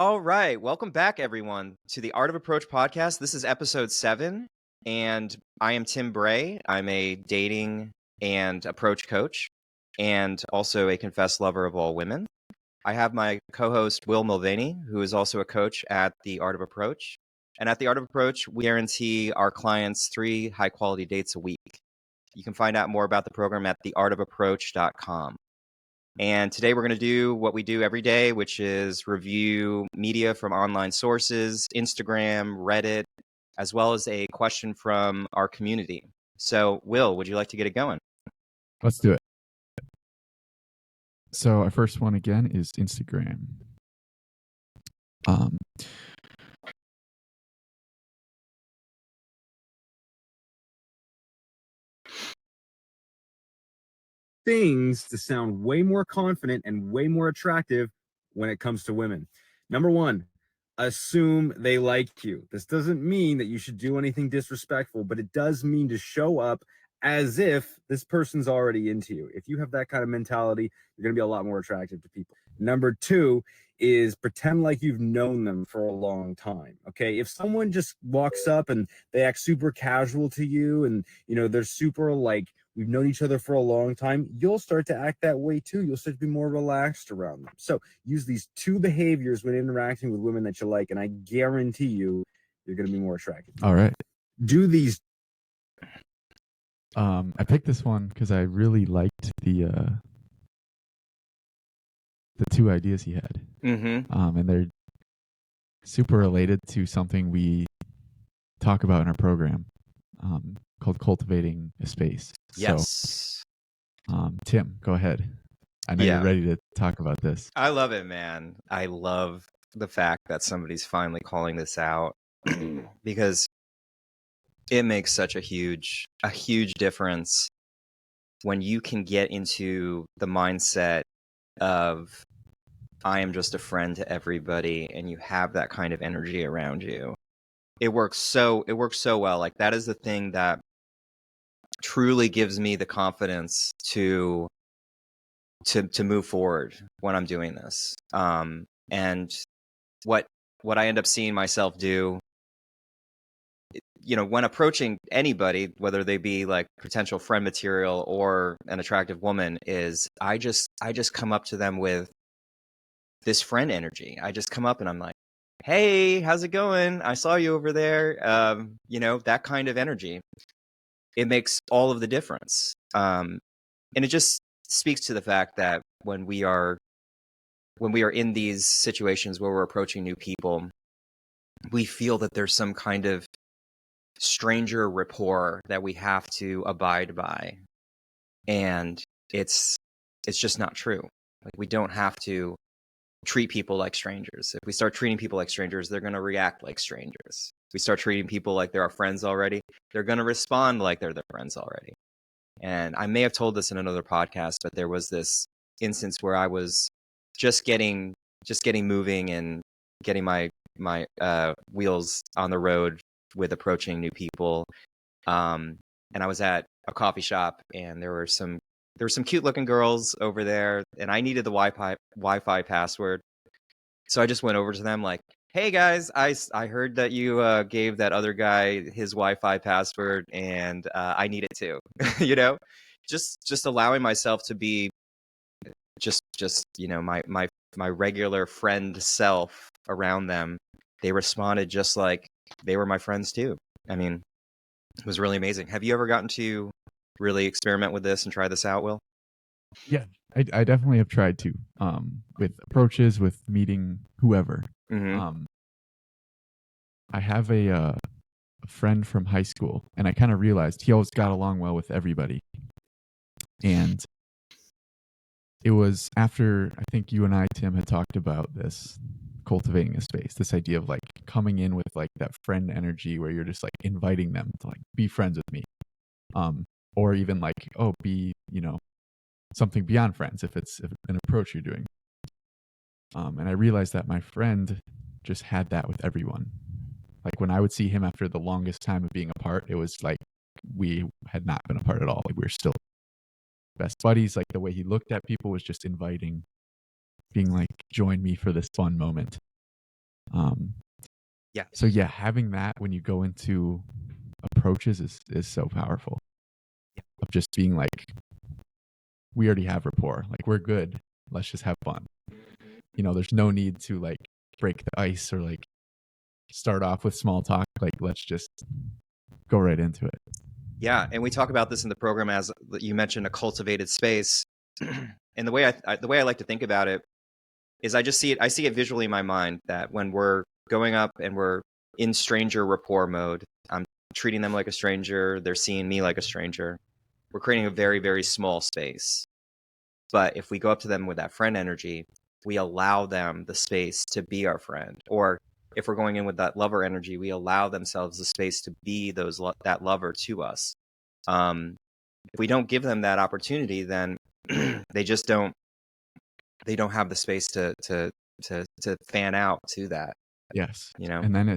All right. Welcome back, everyone, to the Art of Approach podcast. This is episode 7, and I am Tim Bray. I'm a dating and approach coach and also a confessed lover of all women. I have my co-host, Will Mulvaney, who is also a coach at the Art of Approach. And at the Art of Approach, we guarantee our clients 3 high-quality dates a week. You can find out more about the program at theartofapproach.com. And today we're going to do what we do every day, which is review media from online sources, Instagram, Reddit, as well as a question from our community. So, Will, would you like to get it going? Let's do it. So our first one again is Instagram. Things to sound way more confident and way more attractive when it comes to women. Number one, assume they like you. This doesn't mean that you should do anything disrespectful, but it does mean to show up as if this person's already into you. If you have that kind of mentality, you're going to be a lot more attractive to people. Number two is pretend like you've known them for a long time. Okay. If someone just walks up and they act super casual to you and, they're super like, we've known each other for a long time, you'll start to act that way too. You'll start to be more relaxed around them. So use these 2 behaviors when interacting with women that you like, and I guarantee you're going to be more attractive. All right. Do these. I picked this one because I really liked the 2 ideas he had. Mm-hmm. And they're super related to something we talk about in our program called Cultivating a Space. Yes. So, Tim, go ahead. I know you're ready to talk about this. I love it, man. I love the fact that somebody's finally calling this out because it makes such a huge difference when you can get into the mindset of I am just a friend to everybody, and you have that kind of energy around you. It works so well. Like, that is the thing that truly gives me the confidence to move forward when I'm doing this. And what I end up seeing myself do, when approaching anybody, whether they be like potential friend material or an attractive woman, is I just come up to them with this friend energy. I just come up and I'm like, hey, how's it going? I saw you over there. That kind of energy. It makes all of the difference. And it just speaks to the fact that when we are in these situations where we're approaching new people, we feel that there's some kind of stranger rapport that we have to abide by. And it's just not true. Like, we don't have to treat people like strangers. If we start treating people like strangers, they're going to react like strangers. If we start treating people like they're our friends already, they're going to respond like they're their friends already. And I may have told this in another podcast, but there was this instance where I was just getting moving and getting my wheels on the road with approaching new people. And I was at a coffee shop, and there were some cute looking girls over there, and I needed the Wi-Fi password. So I just went over to them like, hey guys, I heard that you gave that other guy his Wi-Fi password, and I need it too. Just allowing myself to be just my regular friend self around them. They responded just like they were my friends too. I mean, it was really amazing. Have you ever gotten to really experiment with this and try this out, Will? Yeah, I definitely have tried to with approaches, with meeting whoever. Mm-hmm. I have a friend from high school, and I kind of realized he always got along well with everybody. And it was after, I think you and I, Tim, had talked about this cultivating a space, this idea of like coming in with like that friend energy where you're just like inviting them to like be friends with me. Or even like, be, something beyond friends if it's an approach you're doing. And I realized that my friend just had that with everyone. Like, when I would see him after the longest time of being apart, it was like we had not been apart at all. Like, we were still best buddies. Like, the way he looked at people was just inviting, being like, join me for this fun moment. Yeah. So yeah, having that when you go into approaches is so powerful. Of just being like, we already have rapport. Like, we're good. Let's just have fun. There's no need to like break the ice or like start off with small talk. Like, let's just go right into it. Yeah, and we talk about this in the program as you mentioned, a cultivated space. And the way I like to think about it is I see it visually in my mind that when we're going up and we're in stranger rapport mode, I'm treating them like a stranger, they're seeing me like a stranger. We're creating a very, very small space. But if we go up to them with that friend energy, we allow them the space to be our friend. Or if we're going in with that lover energy, we allow themselves the space to be that lover to us. If we don't give them that opportunity, then they just don't have the space to fan out to that. Yes. You know? And then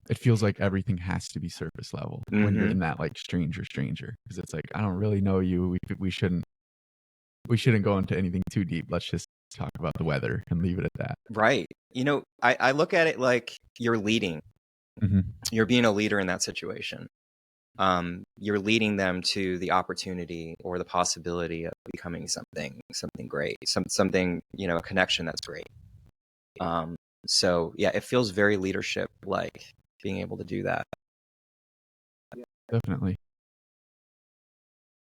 it feels like everything has to be surface level when you're in that like stranger, because it's like, I don't really know you. We shouldn't go into anything too deep. Let's just talk about the weather and leave it at that. Right. I look at it like you're leading. Mm-hmm. You're being a leader in that situation. You're leading them to the opportunity or the possibility of becoming something great, something, a connection that's great. So yeah, it feels very leadership like being able to do that. Definitely.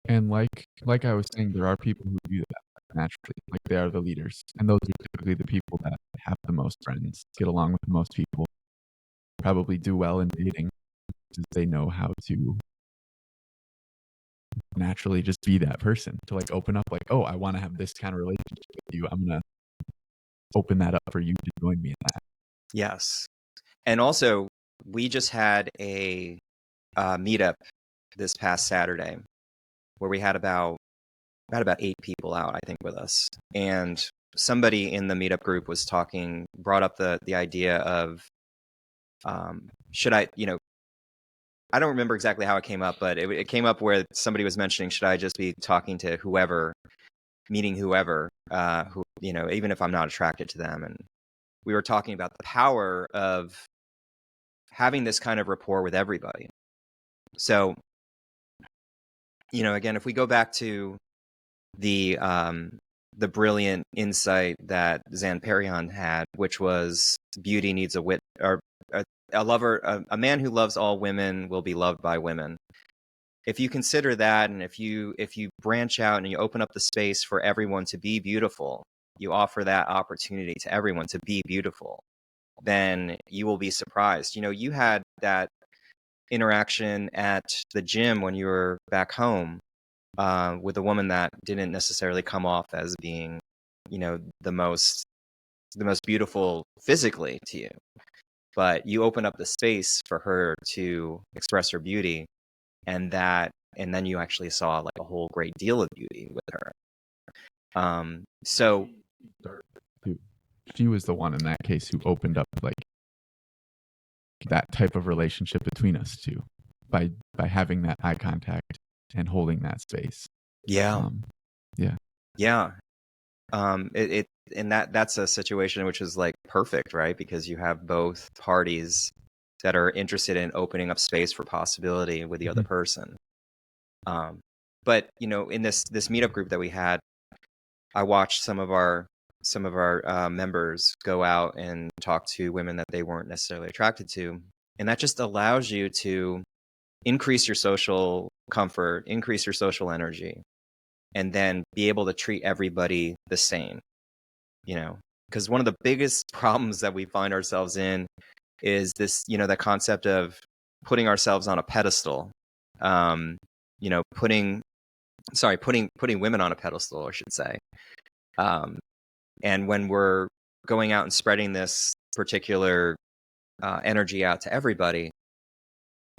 And like I was saying, there are people who do that naturally. Like, they are the leaders. And those are typically the people that have the most friends, get along with the most people, probably do well in dating because they know how to naturally just be that person, to like open up like, oh, I want to have this kind of relationship with you. I'm going to open that up for you to join me in that. Yes. And also, we just had a meetup this past Saturday where we had about 8 people out, I think, with us. And somebody in the meetup group brought up the idea of, should I don't remember exactly how it came up, but it came up where somebody was mentioning, should I just be talking to whoever, meeting whoever, who, even if I'm not attracted to them. And we were talking about the power of having this kind of rapport with everybody. So, again, if we go back to the brilliant insight that Zanperion had, which was beauty needs a wit, or a lover, a man who loves all women will be loved by women. If you consider that, and if you branch out and you open up the space for everyone to be beautiful, you offer that opportunity to everyone to be beautiful, then you will be surprised. You had that interaction at the gym when you were back home with a woman that didn't necessarily come off as being, the most beautiful physically to you, but you open up the space for her to express her beauty, and then you actually saw like a whole great deal of beauty with her. So she was the one in that case who opened up like that type of relationship between us two by having that eye contact and holding that space. Yeah. Yeah. And that's a situation which is like perfect, right? Because you have both parties that are interested in opening up space for possibility with the other person. But in this meetup group that we had, I watched some of our members go out and talk to women that they weren't necessarily attracted to, and that just allows you to increase your social comfort, increase your social energy, and then be able to treat everybody the same. Because one of the biggest problems that we find ourselves in is this, that concept of putting ourselves on a pedestal. Putting women on a pedestal, I should say. And when we're going out and spreading this particular energy out to everybody,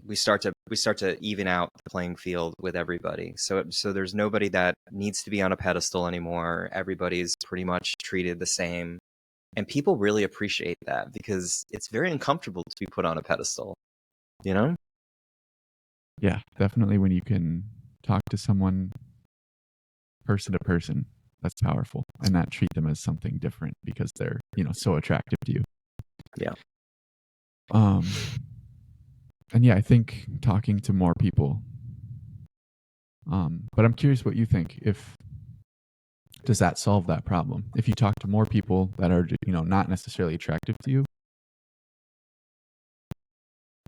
we start to even out the playing field with everybody. So there's nobody that needs to be on a pedestal anymore. Everybody's pretty much treated the same. And people really appreciate that because it's very uncomfortable to be put on a pedestal, Yeah, definitely. When you can talk to someone person to person, that's powerful, and not treat them as something different because they're, so attractive to you. Yeah. And yeah, I think talking to more people. But I'm curious what you think. Does that solve that problem? If you talk to more people that are, not necessarily attractive to you,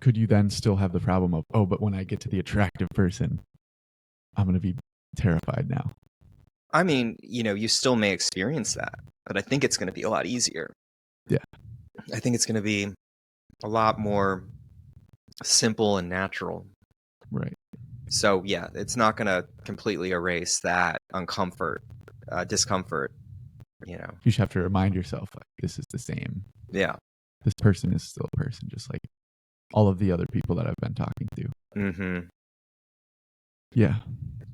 could you then still have the problem of, oh, but when I get to the attractive person, I'm going to be terrified now? I mean, you still may experience that, but I think it's going to be a lot easier. Yeah. I think it's going to be a lot more simple and natural. Right. So yeah, it's not going to completely erase that discomfort, You just have to remind yourself, like, this is the same. Yeah. This person is still a person, just like all of the other people that I've been talking to. Mm-hmm. Yeah.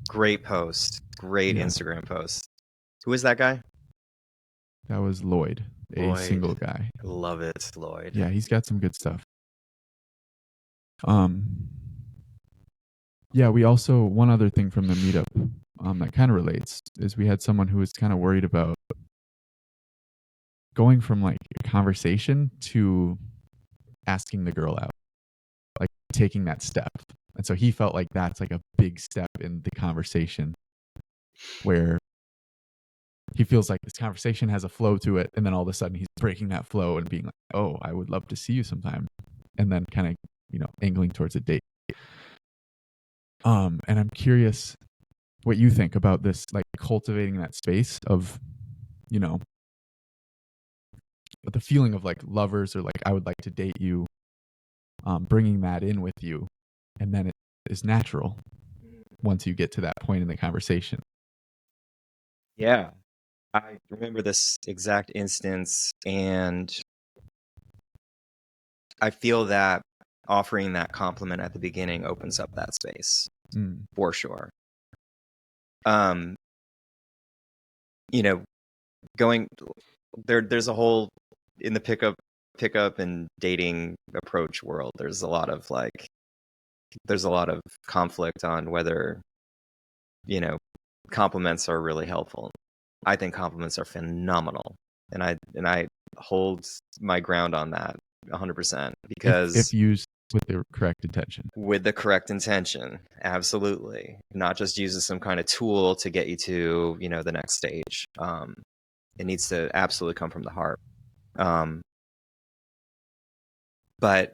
Great post. Great Instagram post. Who is that guy? That was Lloyd, a single guy. Love it, Lloyd. Yeah, he's got some good stuff. Yeah, we also, one other thing from the meetup that kind of relates is we had someone who was kind of worried about going from like a conversation to asking the girl out, like taking that step. And so he felt like that's like a big step in the conversation where he feels like this conversation has a flow to it. And then all of a sudden he's breaking that flow and being like, oh, I would love to see you sometime. And then kind of, angling towards a date. And I'm curious what you think about this, like cultivating that space of, the feeling of like lovers or like, I would like to date you, bringing that in with you. And then it is natural once you get to that point in the conversation. Yeah. I remember this exact instance, and I feel that offering that compliment at the beginning opens up that space for sure. Going there's a whole in the pickup and dating approach world. There's a lot of conflict on whether compliments are really helpful. I think compliments are phenomenal, and I hold my ground on that 100% because if used with the correct intention. With the correct intention, absolutely. Not just use as some kind of tool to get you to the next stage. It needs to absolutely come from the heart. But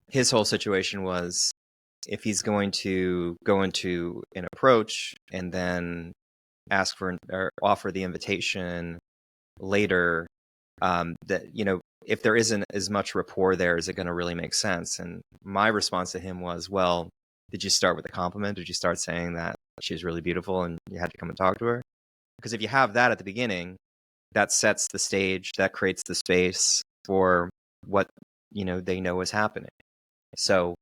his whole situation was, if he's going to go into an approach and then ask for or offer the invitation later, that if there isn't as much rapport there, is it going to really make sense? And my response to him was, well, did you start with a compliment? Did you start saying that she's really beautiful and you had to come and talk to her? Because if you have that at the beginning, that sets the stage, that creates the space for what they know is happening. So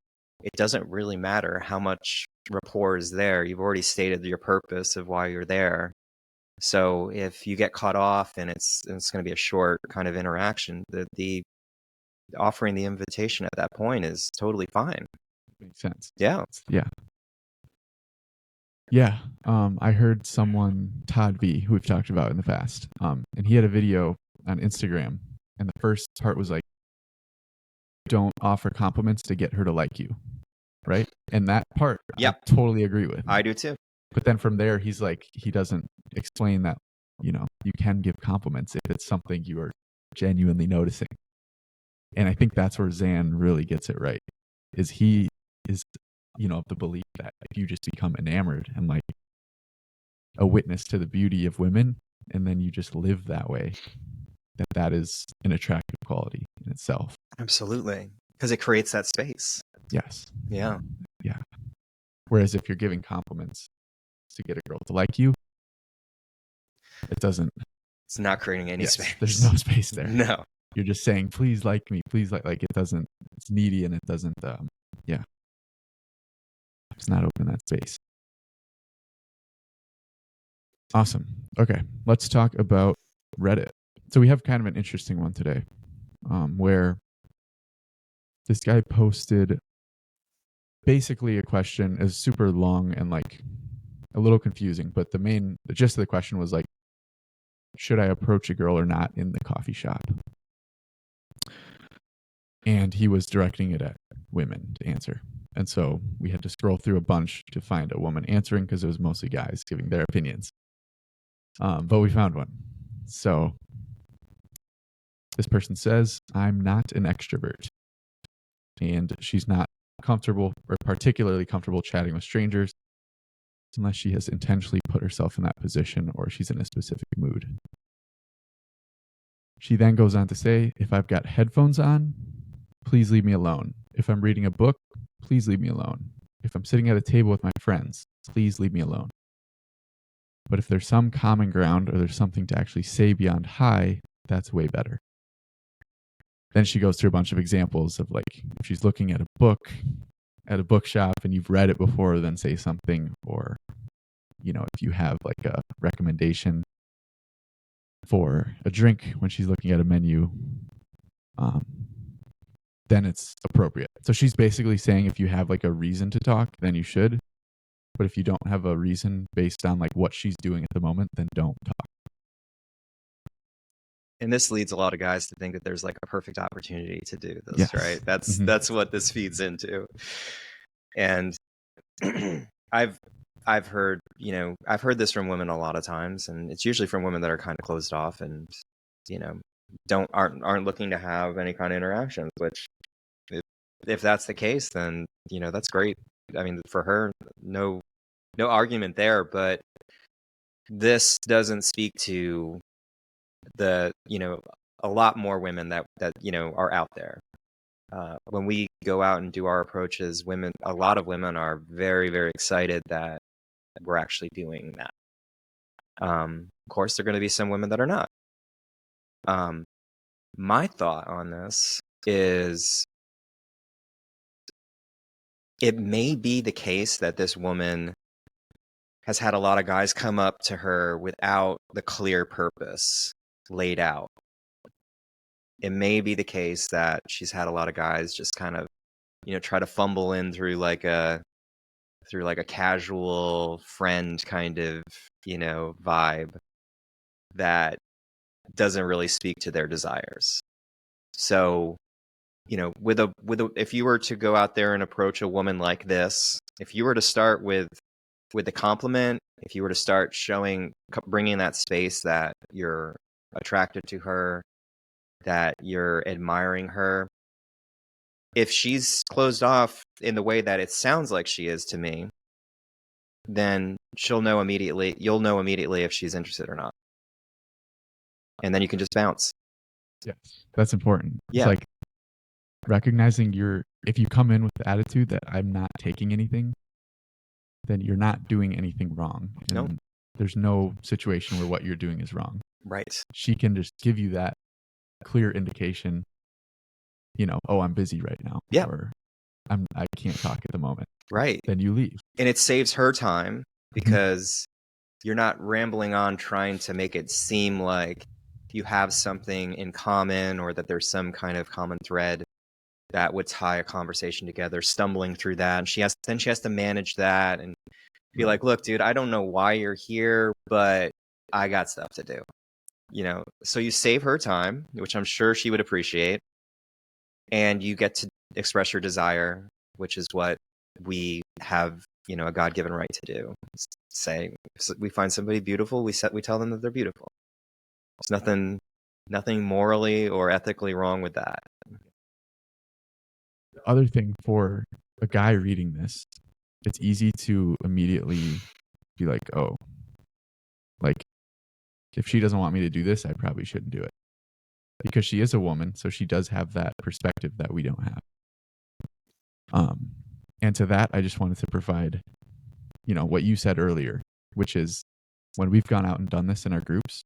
it doesn't really matter how much rapport is there. You've already stated your purpose of why you're there. So if you get caught off and it's going to be a short kind of interaction, the offering the invitation at that point is totally fine. Makes sense. Yeah. Yeah. I heard someone, Todd V, who we've talked about in the past, and he had a video on Instagram, and the first part was like, don't offer compliments to get her to like you. Right. And that part, I totally agree with. I do too. But then from there, he's like, he doesn't explain that, you can give compliments if it's something you are genuinely noticing. And I think that's where Zan really gets it right, is he is, of the belief that if you just become enamored and like a witness to the beauty of women, and then you just live that way, that is an attractive quality in itself. Absolutely. Because it creates that space. Yes. Yeah. Yeah. Whereas if you're giving compliments to get a girl to like you, it's not creating any space. There's no space there. No. You're just saying, please like me, please like it doesn't, it's needy and it doesn't, it's not open that space. Awesome. Okay. Let's talk about Reddit. So we have kind of an interesting one today, where this guy posted basically a question, is super long and like a little confusing, but the gist of the question was like, should I approach a girl or not in the coffee shop? And he was directing it at women to answer. And so we had to scroll through a bunch to find a woman answering because it was mostly guys giving their opinions. But we found one. So this person says, I'm not an extrovert. And she's not comfortable or particularly comfortable chatting with strangers unless she has intentionally put herself in that position or she's in a specific mood. She then goes on to say, if I've got headphones on, please leave me alone. If I'm reading a book, please leave me alone. If I'm sitting at a table with my friends, please leave me alone. But if there's some common ground or there's something to actually say beyond hi, that's way better. Then she goes through a bunch of examples of like, if she's looking at a book at a bookshop and you've read it before, then say something. Or, you know, if you have like a recommendation for a drink when she's looking at a menu, then it's appropriate. So she's basically saying if you have like a reason to talk, then you should. But if you don't have a reason based on like what she's doing at the moment, then don't talk. And this leads a lot of guys to think that there's like a perfect opportunity to do this, Yes. right? That's what this feeds into. And I've heard, you know, I've heard this from women a lot of times, and it's usually from women that are kind of closed off and, you know, aren't looking to have any kind of interactions, which if that's the case, then, you know, that's great. I mean, for her, no argument there, but this doesn't speak to the, you know, a lot more women that you know are out there. When we go out and do our approaches, a lot of women are very, very excited that we're actually doing that. Of course, there are going to be some women that are not. My thought on this is it may be the case that this woman has had a lot of guys come up to her without the clear purpose laid out. It may be the case that she's had a lot of guys just kind of, you know, try to fumble in through like a casual friend kind of, you know, vibe that doesn't really speak to their desires. So, you know, if you were to go out there and approach a woman like this, if you were to start with a compliment, if you were to start bringing that space that you're attracted to her, that you're admiring her, if she's closed off in the way that it sounds like she is to me, then you'll know immediately if she's interested or not. And then you can just bounce. Yes, that's important. Yeah. It's like recognizing if you come in with the attitude that I'm not taking anything, then you're not doing anything wrong. And Nope. There's no situation where what you're doing is wrong. Right. She can just give you that clear indication, you know, oh, I'm busy right now. Yeah. Or I can't talk at the moment. Right. Then you leave. And it saves her time because you're not rambling on trying to make it seem like you have something in common or that there's some kind of common thread that would tie a conversation together, stumbling through that. And she has to manage that and be like, look, dude, I don't know why you're here, but I got stuff to do. You know, so you save her time, which I'm sure she would appreciate. And you get to express your desire, which is what we have, you know, a God-given right to do. Say, if we find somebody beautiful, we tell them that they're beautiful. There's nothing morally or ethically wrong with that. The other thing for a guy reading this, it's easy to immediately be like, oh, like if she doesn't want me to do this, I probably shouldn't do it. Because she is a woman, so she does have that perspective that we don't have. And to that, I just wanted to provide, you know, what you said earlier, which is when we've gone out and done this in our groups,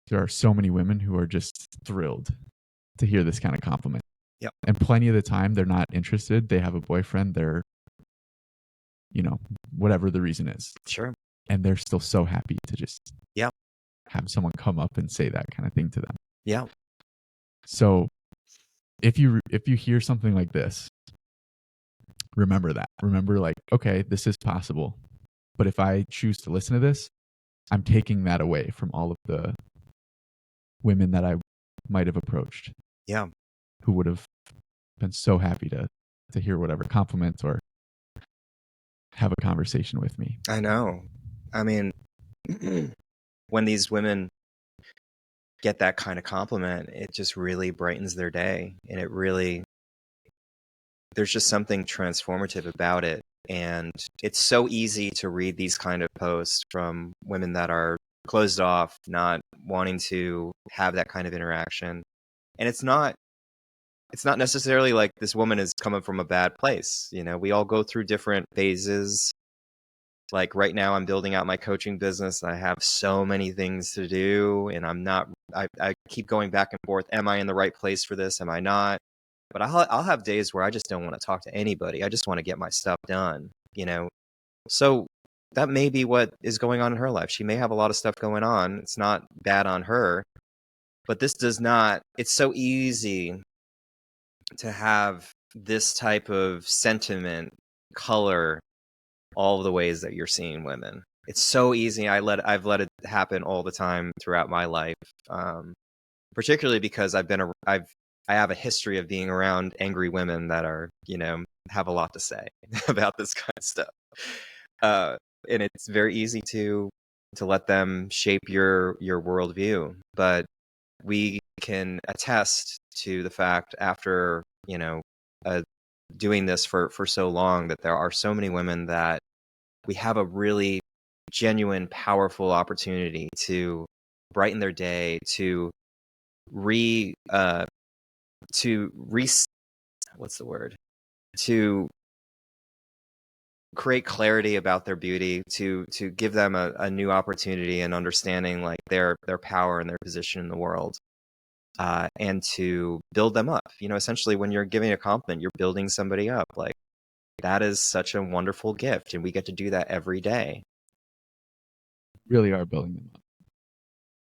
there are so many women who are just thrilled to hear this kind of compliment. Yep. And plenty of the time, they're not interested. They have a boyfriend. They're, you know, whatever the reason is. Sure. And they're still so happy to just have someone come up and say that kind of thing to them. Yeah. So if you hear something like this, remember that. Remember, like, okay, this is possible. But if I choose to listen to this, I'm taking that away from all of the women that I might have approached. Yeah. who would have been so happy to hear whatever compliment or have a conversation with me. I know. I mean, when these women get that kind of compliment, it just really brightens their day. And it really, there's just something transformative about it. And it's so easy to read these kind of posts from women that are closed off, not wanting to have that kind of interaction. And it's not necessarily like this woman is coming from a bad place. You know, we all go through different phases. Like right now I'm building out my coaching business. I have so many things to do, and I keep going back and forth. Am I in the right place for this? Am I not? But I'll have days where I just don't want to talk to anybody. I just want to get my stuff done, you know? So that may be what is going on in her life. She may have a lot of stuff going on. It's not bad on her, but this does not, it's so easy to have this type of sentiment color all the ways that you're seeing women. It's so easy. I've let it happen all the time throughout my life, particularly because I have a history of being around angry women that are, you know, have a lot to say about this kind of stuff. And it's very easy to let them shape your worldview. But we can attest to the fact after, you know, doing this for so long that there are so many women that we have a really genuine, powerful opportunity to brighten their day, to what's the word? To create clarity about their beauty, to give them a new opportunity and understanding like their power and their position in the world, and to build them up. You know, essentially when you're giving a compliment, you're building somebody up. Like that is such a wonderful gift, and we get to do that every day. Really are building them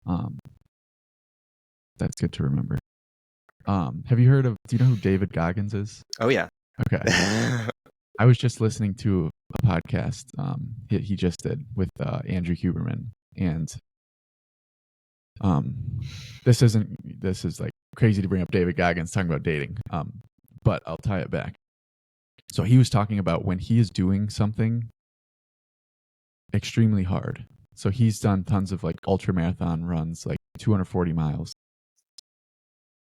up. That's good to remember. Have you heard of, do you know who David Goggins is? Oh yeah. Okay. I was just listening to a podcast he just did with Andrew Huberman, and this is like crazy to bring up David Goggins talking about dating, but I'll tie it back. So he was talking about when he is doing something extremely hard. So he's done tons of like ultra marathon runs, like 240 miles.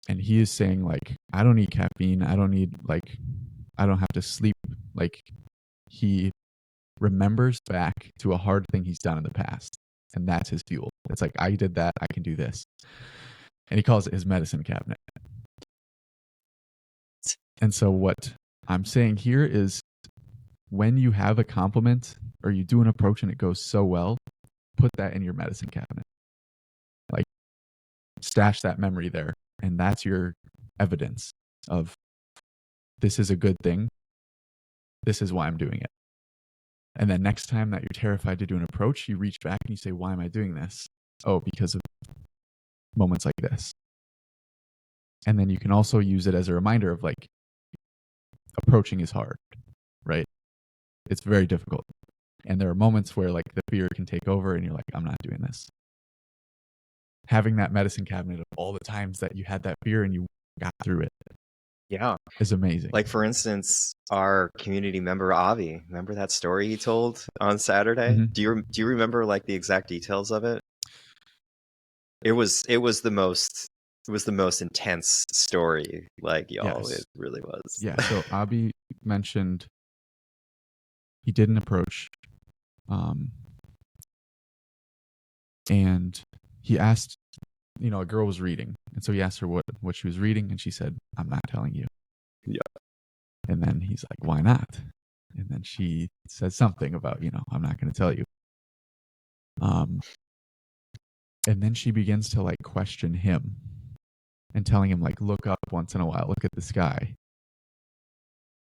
And he is saying like, I don't need caffeine. I don't have to sleep. Like he remembers back to a hard thing he's done in the past. And that's his fuel. It's like, I did that. I can do this. And he calls it his medicine cabinet. And so what I'm saying here is when you have a compliment or you do an approach and it goes so well, put that in your medicine cabinet. Like stash that memory there. And that's your evidence of this is a good thing. This is why I'm doing it. And then next time that you're terrified to do an approach, you reach back and you say, why am I doing this? Oh, because of moments like this. And then you can also use it as a reminder of like, approaching is hard, right? It's very difficult. And there are moments where like the fear can take over and you're like, I'm not doing this. Having that medicine cabinet of all the times that you had that fear and you got through it. Yeah. Is amazing. Like for instance, our community member Avi, remember that story he told on Saturday? Mm-hmm. Do you remember like the exact details of it? It was the most intense story, like y'all. Yes. It really was. Yeah. So Abi mentioned he did an approach, and he asked, you know, a girl was reading, and so he asked her what she was reading, and she said, "I'm not telling you." Yeah. And then he's like, "Why not?" And then she says something about, you know, "I'm not going to tell you." And then she begins to like question him and telling him like, "Look up once in a while, look at the sky."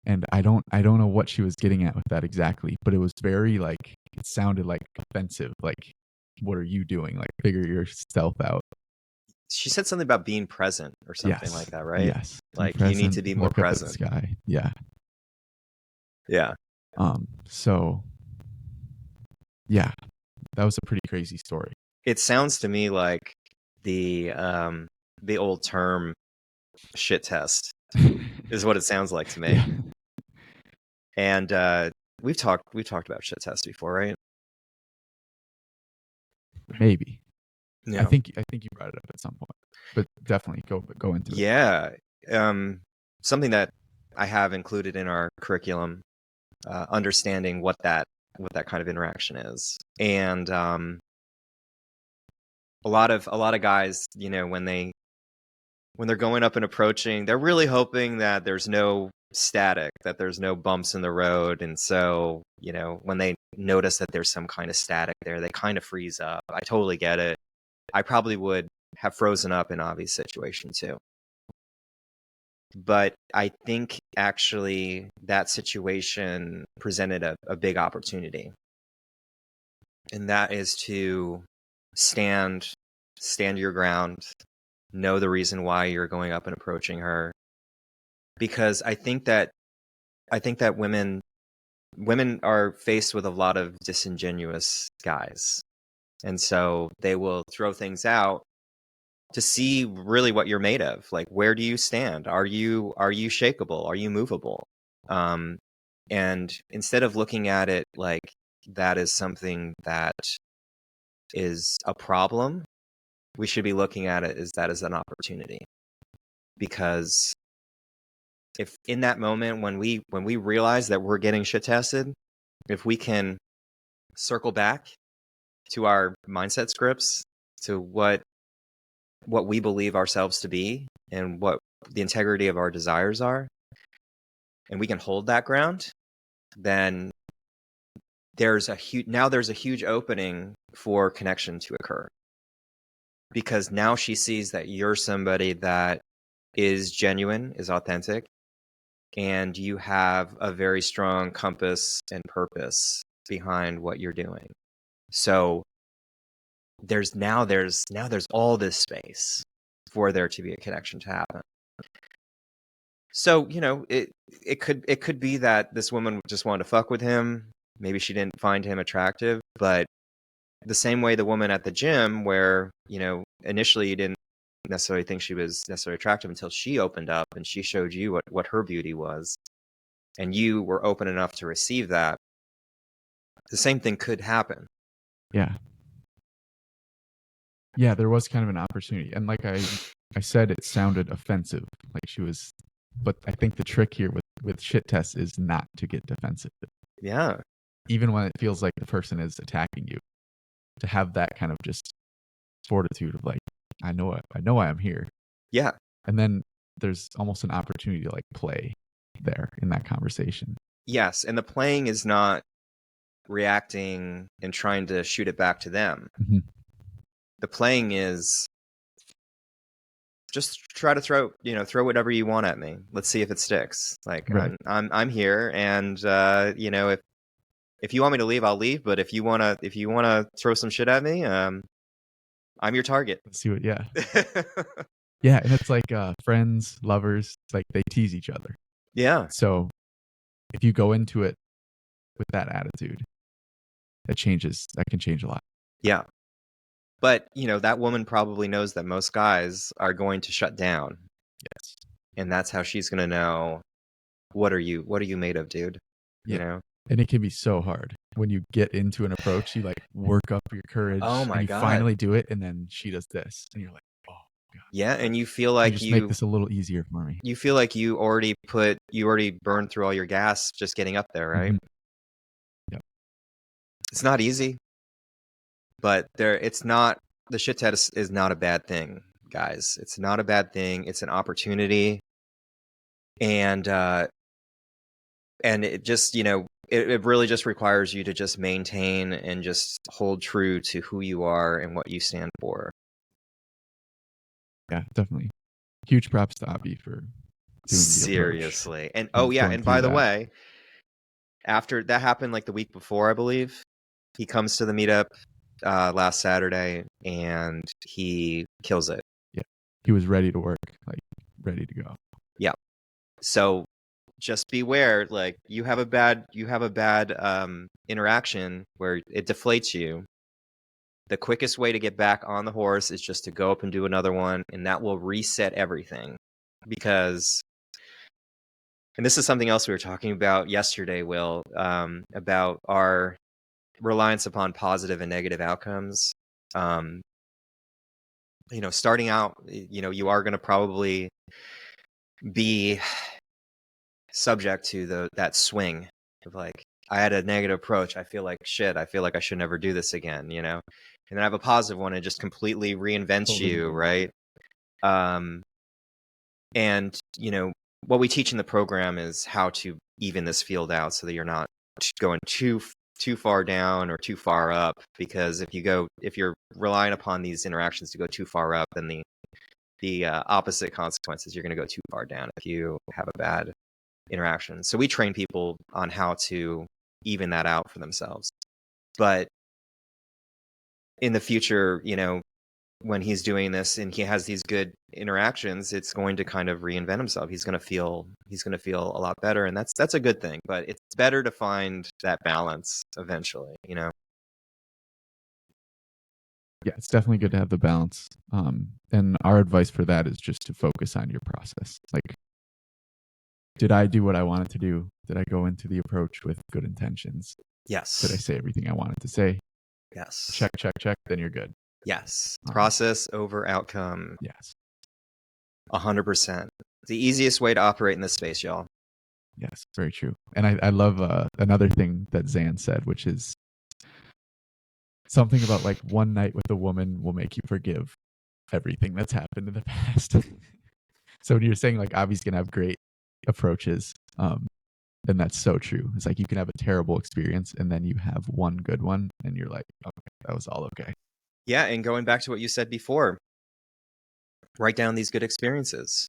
And I don't know what she was getting at with that exactly, but it was very like, it sounded like offensive. Like, what are you doing? Like, figure yourself out. She said something about being present or something like that, right? Yes. Like you need to be more look up at the present. sky. Yeah. Yeah. So yeah, that was a pretty crazy story. It sounds to me like the old term shit test is what it sounds like to me. Yeah. And we've talked about shit tests before, right? Maybe. Yeah. I think you brought it up at some point, but definitely go into it. Yeah. Something that I have included in our curriculum, understanding what that kind of interaction is. And a lot of guys, you know, when they're going up and approaching, they're really hoping that there's no static, that there's no bumps in the road. And so, you know, when they notice that there's some kind of static there, they kind of freeze up. I totally get it. I probably would have frozen up in Avi's situation too. But I think actually that situation presented a big opportunity. And that is to stand your ground, know the reason why you're going up and approaching her. Because I think that women are faced with a lot of disingenuous guys. And so they will throw things out to see really what you're made of. Like, where do you stand? Are you shakeable? Are you movable? And instead of looking at it like that is something that is a problem, we should be looking at it as that is an opportunity. Because if in that moment when we realize that we're getting shit tested, if we can circle back to our mindset scripts, to what we believe ourselves to be and what the integrity of our desires are, and we can hold that ground, then there's a huge opening for connection to occur. Because now she sees that you're somebody that is genuine, is authentic, and you have a very strong compass and purpose behind what you're doing. So there's all this space for there to be a connection to happen. So, you know, it could be that this woman just wanted to fuck with him. Maybe she didn't find him attractive, but the same way the woman at the gym, where, you know, initially you didn't necessarily think she was necessarily attractive until she opened up and she showed you what her beauty was, and you were open enough to receive that. The same thing could happen. Yeah. Yeah, there was kind of an opportunity. And like I said, it sounded offensive. Like she was, but I think the trick here with shit tests is not to get defensive. Yeah. Even when it feels like the person is attacking you, to have that kind of just fortitude of like, I know why I'm here. Yeah. And then there's almost an opportunity to like play there in that conversation. Yes. And the playing is not reacting and trying to shoot it back to them. Mm-hmm. The playing is just try to throw whatever you want at me. Let's see if it sticks. Like, right. I'm here, and you know, if you want me to leave, I'll leave. But if you wanna throw some shit at me, I'm your target. Let's see what. Yeah. Yeah, and it's like friends, lovers, like they tease each other. Yeah. So if you go into it with that attitude, that can change a lot. Yeah. But, you know, that woman probably knows that most guys are going to shut down. Yes. And that's how she's going to know, what are you made of, dude? Yeah. You know? And it can be so hard when you get into an approach, you like work up your courage Oh my and you God. finally do it. And then she does this and you're like, oh God. Yeah. And you feel like just make this a little easier for me. You feel like you already burned through all your gas just getting up there, right? Mm-hmm. Yep. It's not easy, but the shit test is not a bad thing, guys. It's not a bad thing. It's an opportunity. And it just, you know, it really just requires you to just maintain and just hold true to who you are and what you stand for. Yeah, definitely. Huge props to Avi for doing Seriously. The approach. And by the way, after that happened, like the week before, I believe, he comes to the meetup last Saturday and he kills it. Yeah. He was ready to work, like ready to go. Yeah. So just beware, like you have a bad interaction where it deflates you. The quickest way to get back on the horse is just to go up and do another one, and that will reset everything. because, and this is something else we were talking about yesterday, Will, about our reliance upon positive and negative outcomes. Starting out, you are going to probably be subject to that swing of like, I had a negative approach. I feel like shit. I feel like I should never do this again, And then I have a positive one and just completely reinvents you, right? And, what we teach in the program is how to even this field out so that you're not going too far down or too far up, because if you're relying upon these interactions to go too far up, then the opposite consequences, you're going to go too far down if you have a bad interaction. So we train people on how to even that out for themselves. But in the future, when he's doing this and he has these good interactions, it's going to kind of reinvent himself. He's going to feel a lot better, and that's a good thing. But it's better to find that balance eventually, Yeah, it's definitely good to have the balance. And our advice for that is just to focus on your process. Like, did I do what I wanted to do? Did I go into the approach with good intentions? Yes. Did I say everything I wanted to say? Yes. Check, check, check. Then you're good. Yes. Process over outcome. Yes. 100%. The easiest way to operate in this space, y'all. Yes, very true. And I love another thing that Zan said, which is something about like one night with a woman will make you forgive everything that's happened in the past. So when you're saying like Avi's gonna have great approaches, then that's so true. It's like you can have a terrible experience and then you have one good one and you're like, okay, that was all okay. Yeah, and going back to what you said before, write down these good experiences.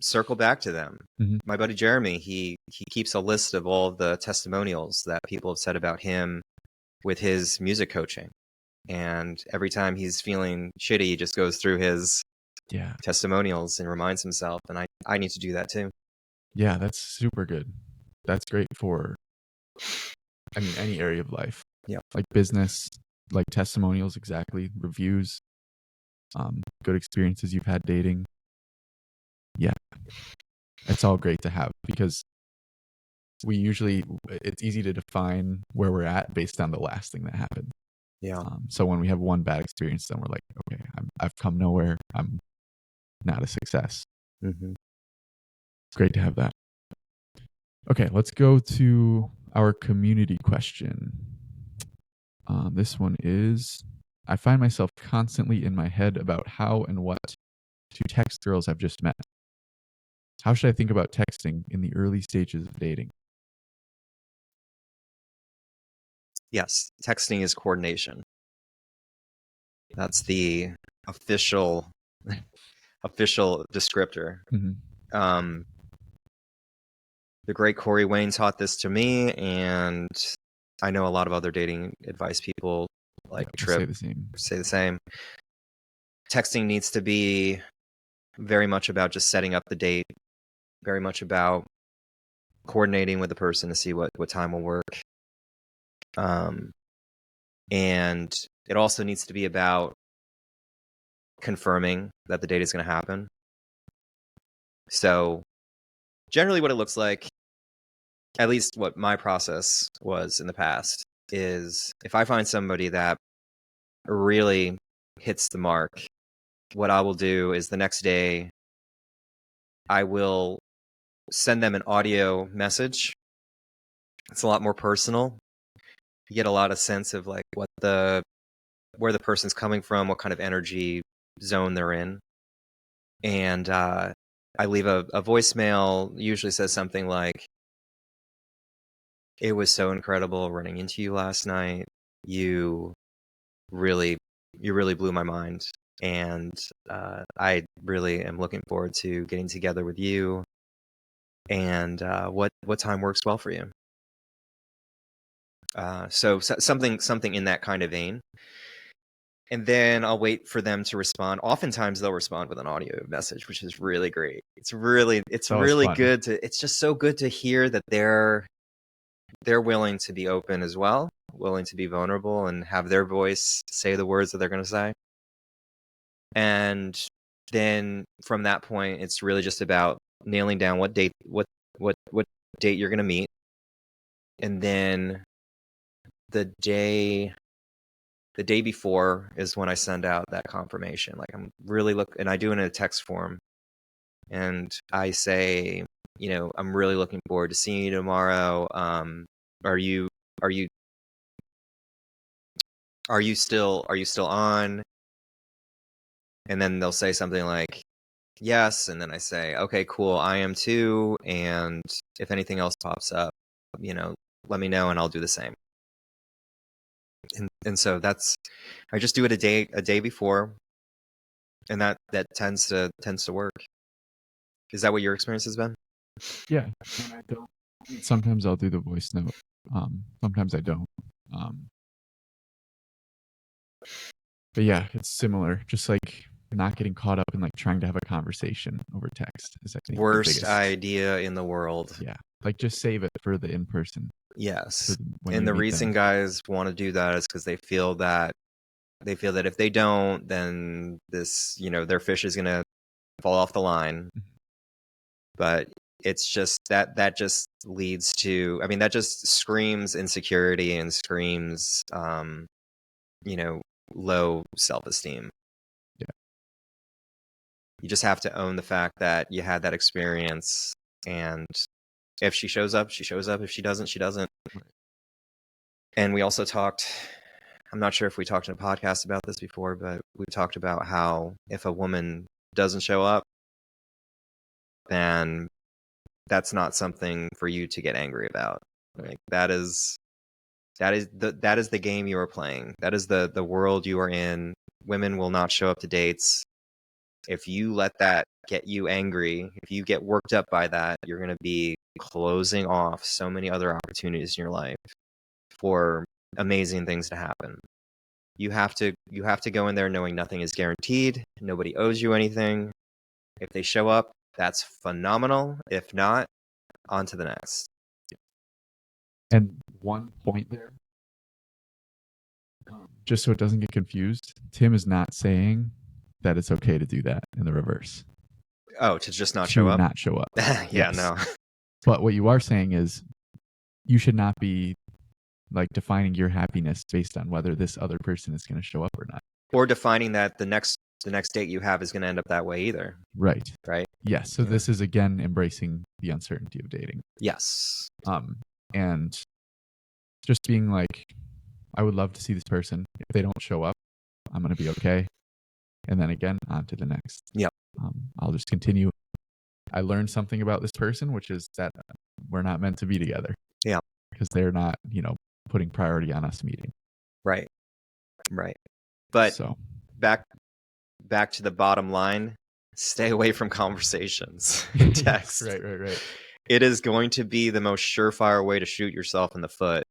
Circle back to them. Mm-hmm. My buddy Jeremy, he keeps a list of all of the testimonials that people have said about him with his music coaching. And every time he's feeling shitty, he just goes through his testimonials and reminds himself. And I need to do that too. Yeah, that's super good. That's great for, any area of life. Yeah. Like business, like testimonials, exactly. Reviews, good experiences you've had dating. Yeah. It's all great to have because it's easy to define where we're at based on the last thing that happened. Yeah. So when we have one bad experience, then we're like, okay, I've come nowhere. I'm not a success. Mm-hmm. It's great to have that. Okay, let's go to our community question. This one is, I find myself constantly in my head about how and what to text girls I've just met. How should I think about texting in the early stages of dating? Yes, texting is coordination. That's the official descriptor. Mm-hmm. The great Corey Wayne taught this to me, and I know a lot of other dating advice people like Trip say the same. Texting needs to be very much about just setting up the date, very much about coordinating with the person to see what time will work. And it also needs to be about confirming that the date is going to happen. So generally what it looks like, at least what my process was in the past, is if I find somebody that really hits the mark, what I will do is the next day I will send them an audio message. It's a lot more personal. You get a lot of sense of like where the person's coming from, what kind of energy zone they're in. And I leave a voicemail, usually says something like, it was so incredible running into you last night. You really blew my mind. And I really am looking forward to getting together with you. And what time works well for you? So something in that kind of vein. And then I'll wait for them to respond. Oftentimes they'll respond with an audio message, which is really great. It's really good it's just so good to hear that they're willing to be open as well, willing to be vulnerable and have their voice say the words that they're going to say. And then from that point, it's really just about nailing down what date you're going to meet. And then the day before is when I send out that confirmation. Like, I'm really and I do it in a text form. And I say, I'm really looking forward to seeing you tomorrow. Are you still on? And then they'll say something like, yes. And then I say, okay, cool, I am too. And if anything else pops up, let me know and I'll do the same. And so I just do it a day before, and that tends to work. Is that what your experience has been? Yeah. And I don't. Sometimes I'll do the voice note. Sometimes I don't. But yeah, it's similar. Just like not getting caught up in like trying to have a conversation over text is, I think, Worst the biggest idea in the world. Yeah, like just save it for the in person. Yes, and the reason guys want to do that is because they feel that if they don't, then this, their fish is gonna fall off the line. Mm-hmm. But it's just that just leads to, that just screams insecurity and screams, low self-esteem. Yeah. You just have to own the fact that you had that experience, and if she shows up, she shows up. If she doesn't, she doesn't. Right. And we also talked, I'm not sure if we talked in a podcast about this before, but we talked about how if a woman doesn't show up, then that's not something for you to get angry about. Like, that is the game you are playing. That is the world you are in. Women will not show up to dates. If you let that get you angry, if you get worked up by that, you're going to be closing off so many other opportunities in your life for amazing things to happen. You have to go in there knowing nothing is guaranteed. Nobody owes you anything. If they show up, that's phenomenal. If not, on to the next. And one point there, just so it doesn't get confused, Tim is not saying that it's okay to do that in the reverse. Oh, to just not show up? Not show up. Yeah, yes. No. But what you are saying is you should not be like defining your happiness based on whether this other person is going to show up or not. Or defining that the next date you have is going to end up that way either. Right. Right. Yes. So this is again embracing the uncertainty of dating. Yes. And just being like, I would love to see this person. If they don't show up, I'm going to be okay. And then again, on to the next. Yep. I'll just continue. I learned something about this person, which is that we're not meant to be together. Yeah. Because they're not, putting priority on us meeting. Right. But so back to the bottom line, stay away from conversations in text. Right. It is going to be the most surefire way to shoot yourself in the foot.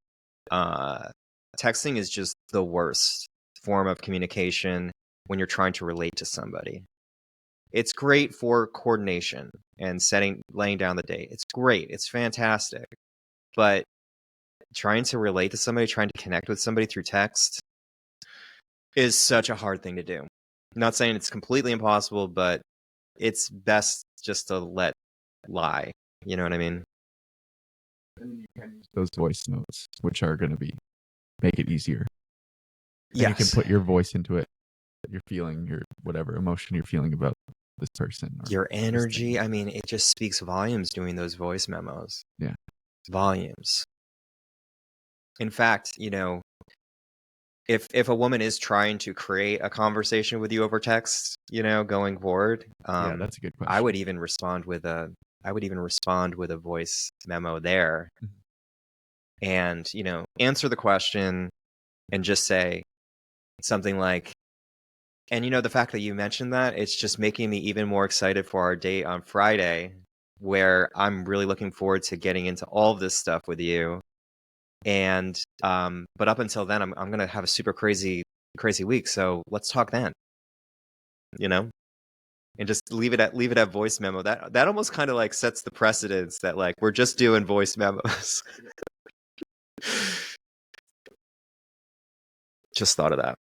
Texting is just the worst form of communication when you're trying to relate to somebody. It's great for coordination and laying down the date. It's great. It's fantastic. But trying to relate to somebody, trying to connect with somebody through text is such a hard thing to do. I'm not saying it's completely impossible, but it's best just to let lie. You know what I mean? And you can use those voice notes, which are going to make it easier. Yes. You can put your voice into it, your feeling, your whatever emotion you're feeling about this person. Your energy. I mean, it just speaks volumes doing those voice memos. Yeah. Volumes. In fact, if a woman is trying to create a conversation with you over text, going forward, yeah, that's a good question. I would even respond with a voice memo there. Mm-hmm. And, answer the question and just say something like, and the fact that you mentioned that, it's just making me even more excited for our date on Friday, where I'm really looking forward to getting into all of this stuff with you. And but up until then, I'm gonna have a super crazy week. So let's talk then. And just leave it at voice memo. That almost kind of like sets the precedence that like we're just doing voice memos. Just thought of that.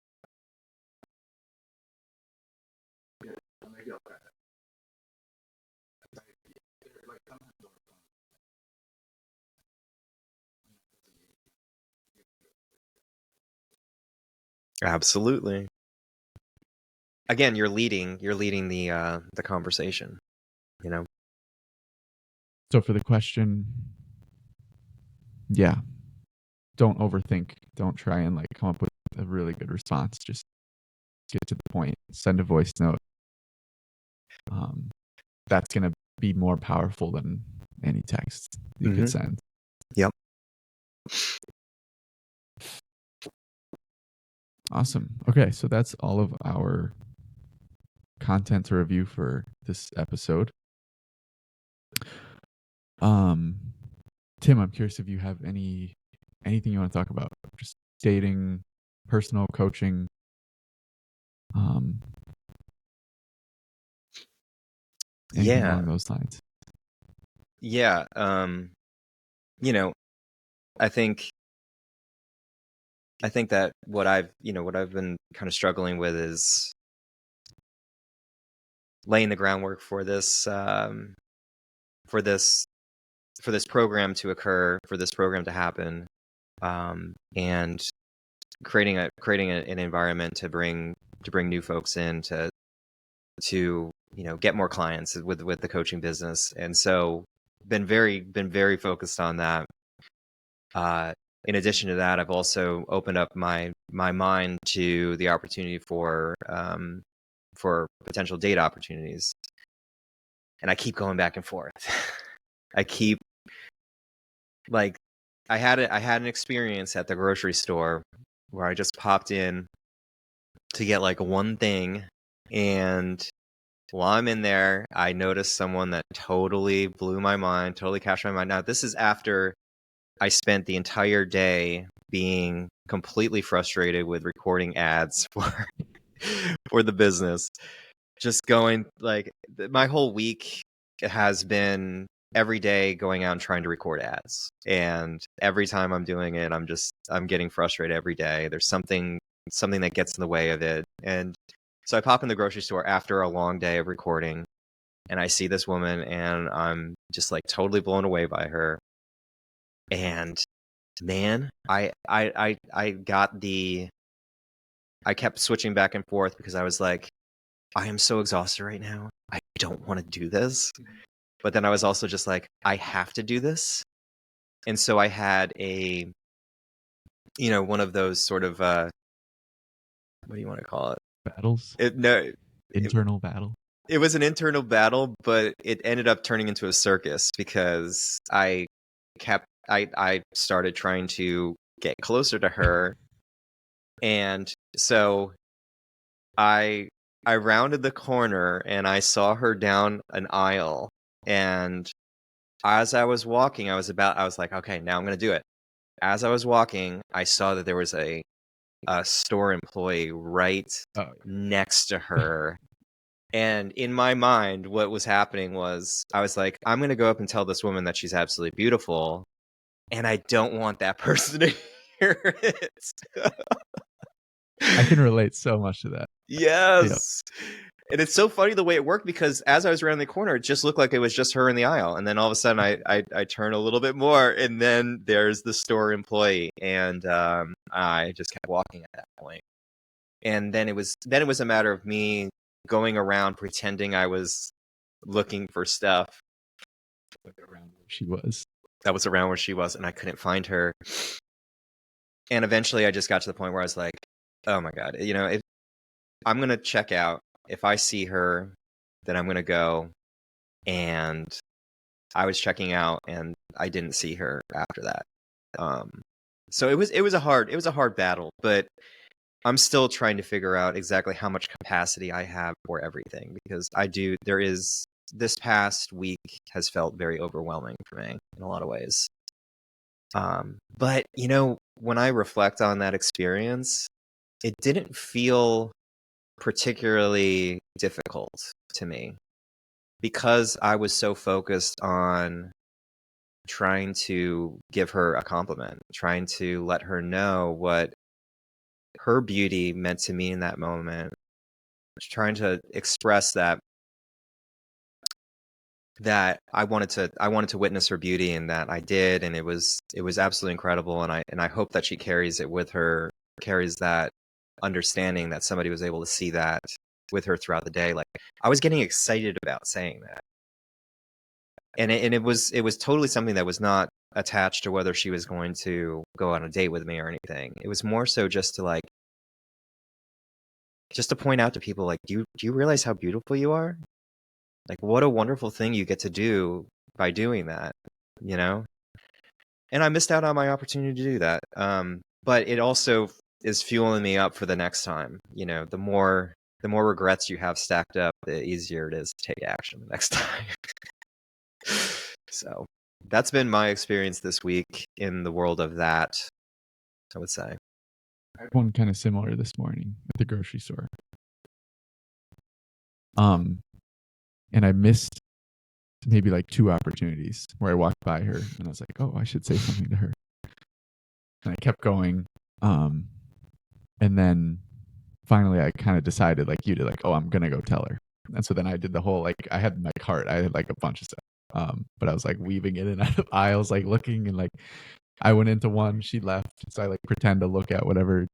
Absolutely. Again, you're leading the conversation, you know? So for the question, yeah, don't overthink. Don't try and like come up with a really good response. Just get to the point. Send a voice note. That's going to be more powerful than any text you could send. Yep. Awesome. Okay, so that's all of our content to review for this episode. Tim, I'm curious if you have anything you want to talk about. Just dating, personal coaching. Anything along those lines. Yeah. You know, I think that what I've been kind of struggling with is laying the groundwork for this program to occur, for this program to happen, and creating an environment to bring new folks in to get more clients with the coaching business. And so been very focused on that. In addition to that, I've also opened up my mind to the opportunity for potential date opportunities. And I keep going back and forth. I had an experience at the grocery store where I just popped in to get like one thing, and while I'm in there, I noticed someone that totally blew my mind, totally captured my mind. Now, this is after I spent the entire day being completely frustrated with recording ads for the business. Just going, like, my whole week has been every day going out and trying to record ads. And every time I'm doing it, I'm getting frustrated every day. There's something that gets in the way of it. And so I pop in the grocery store after a long day of recording, and I see this woman, and I'm just like totally blown away by her. And man, I kept switching back and forth because I was like, I am so exhausted right now. I don't want to do this. But then I was also just like, I have to do this. And so I had one of those sort of, what do you want to call it? Battles? Internal battle? It was an internal battle, but it ended up turning into a circus because I started trying to get closer to her. And so I rounded the corner and I saw her down an aisle. And as I was walking, I was like, okay, now I'm going to do it. As I was walking, I saw that there was a store employee right next to her. And in my mind, what was happening was I was like, I'm going to go up and tell this woman that she's absolutely beautiful. And I don't want that person to hear it. I can relate so much to that. Yes. Yep. And it's so funny the way it worked, because as I was around the corner, it just looked like it was just her in the aisle. And then all of a sudden I turn a little bit more, and then there's the store employee. And I just kept walking at that point. And then it was a matter of me going around pretending I was looking for stuff. Around where she was. That was around where she was, and I couldn't find her. And eventually I just got to the point where I was like, oh my God, if I'm going to check out, if I see her, then I'm going to go. And I was checking out and I didn't see her after that. So it was a hard battle, but I'm still trying to figure out exactly how much capacity I have for everything, because this past week has felt very overwhelming for me in a lot of ways. But when I reflect on that experience, it didn't feel particularly difficult to me, because I was so focused on trying to give her a compliment, trying to let her know what her beauty meant to me in that moment, trying to express that I wanted to witness her beauty, and that I did, and it was absolutely incredible, and I hope that she carries that understanding that somebody was able to see that with her throughout the day. Like, I was getting excited about saying that. And it was totally something that was not attached to whether she was going to go on a date with me or anything. It was more so just to point out to people, like, do you realize how beautiful you are? Like, what a wonderful thing you get to do by doing that, you know? And I missed out on my opportunity to do that. But it also is fueling me up for the next time. You know, the more regrets you have stacked up, the easier it is to take action the next time. So that's been my experience this week in the world of that, I would say. I had one kind of similar this morning at the grocery store. And I missed maybe like 2 opportunities where I walked by her and I was like, oh, I should say something to her. And I kept going. And then finally I kind of decided, like you did, like, oh, I'm going to go tell her. And so then I did the whole, like, I had my cart, I had like a bunch of stuff. But I was like weaving in and out of aisles, like looking, and like I went into one, she left. So I like pretend to look at whatever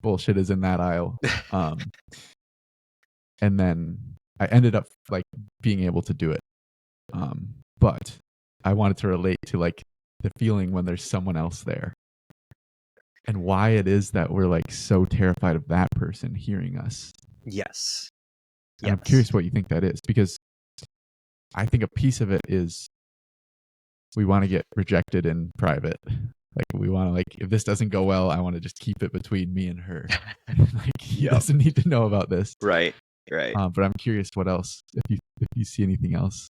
bullshit is in that aisle. And then I ended up like being able to do it. But I wanted to relate to like the feeling when there's someone else there and why it is that we're like so terrified of that person hearing us. Yes. And I'm curious what you think that is, because I think a piece of it is we want to get rejected in private. Like, we want to, like, if this doesn't go well, I want to just keep it between me and her. Like, he doesn't need to know about this. Right. But I'm curious what else, if you see anything else.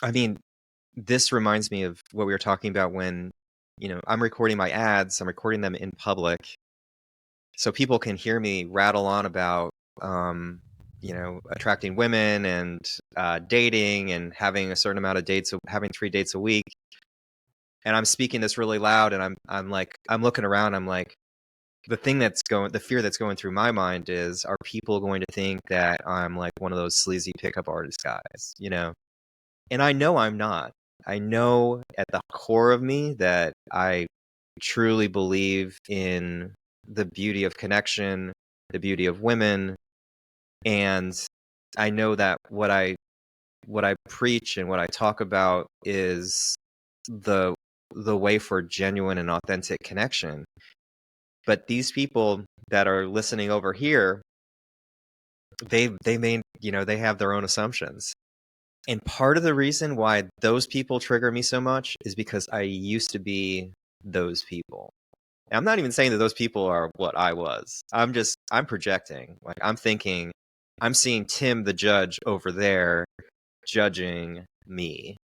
I mean, this reminds me of what we were talking about when, you know, I'm recording my ads, I'm recording them in public, so people can hear me rattle on about, you know, attracting women and dating and having a certain amount of dates, having 3 dates a week. And I'm speaking this really loud, and I'm looking around, I'm like, the fear that's going through my mind is, are people going to think that I'm like one of those sleazy pickup artist guys, you know? And I know I'm not. I know at the core of me that I truly believe in the beauty of connection, the beauty of women, and I know that what I preach and what I talk about is the way for genuine and authentic connection. But these people that are listening over here, they may, you know, they have their own assumptions. And part of the reason why those people trigger me so much is because I used to be those people. And I'm not even saying that those people are what I was. I'm projecting. Like, I'm thinking, I'm seeing Tim the judge over there judging me